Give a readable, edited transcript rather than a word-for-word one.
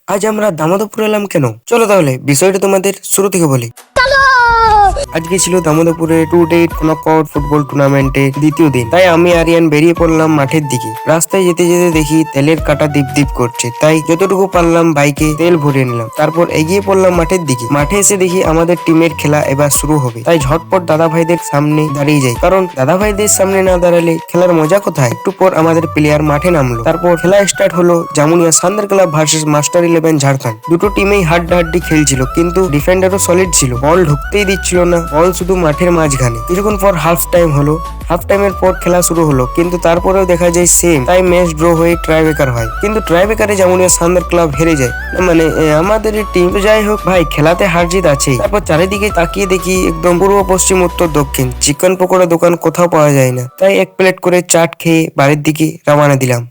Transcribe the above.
আজ আমরা দামোদরপুর এলাম কেন? চলো তাহলে বিষয়টা তোমাদের শুরু থেকে বলি। আজকে ছিল দামোদরপুরে টু ডেট নকআউট ফুটবল টুর্নামেন্টের দ্বিতীয় দিন। তাই আমি আরিয়ান বেরিয়ে পড়লাম মাঠের দিকে। রাস্তায় যেতে যেতে দেখি তেলের কাটা দীপ দীপ করছে, তাই যতটুকু পারলাম বাইকে তেল ভরিয়ে নিলাম। তারপর এগিয়ে পড়লাম মাঠের দিকে। মাঠে এসে দেখি আমাদের টিমের খেলা এবার শুরু হবে, তাই ঝটপট দাদা ভাইদের সামনে দাঁড়িয়ে যাই, কারণ দাদা ভাইদের সামনে না দাঁড়ালে খেলার মজা কোথায়। একটু পর আমাদের প্লেয়ার মাঠে নামলো। তারপর খেলা স্টার্ট হলো। Jamunia Sandar club versus master 11 Jharkhand. দুটো টিমেই হাড্ডাহাড্ডি খেলছিল, কিন্তু ডিফেন্ডারও সলিড ছিল। বল ঢুকতেই দিচ্ছিল না, বল শুধু মাঠের মাঝখানে। কিছুক্ষণ পর হাফ টাইম হলো। হাফ টাইমের পর খেলা শুরু হলো, কিন্তু তারপরেও দেখা যায় সেম। তাই ম্যাচ ড্র হয়ে ট্রাইব্রেকার হয়, কিন্তু ট্রাইব্রেকারে জামুনিয়া সান্দার ক্লাব হেরে যায়। মানে আমাদের টিম তো যাই হোক ভাই, খেলাতে হার জিত আছেই। তারপর চারিদিকে তাকিয়ে দেখি একদম পূর্ব পশ্চিম উত্তর দক্ষিণ চিকেন পকোড়া দোকান কোথাও পাওয়া যায় না। তাই এক প্লেট করে চাট খেয়ে বাড়ির দিকে রওনা দিলাম।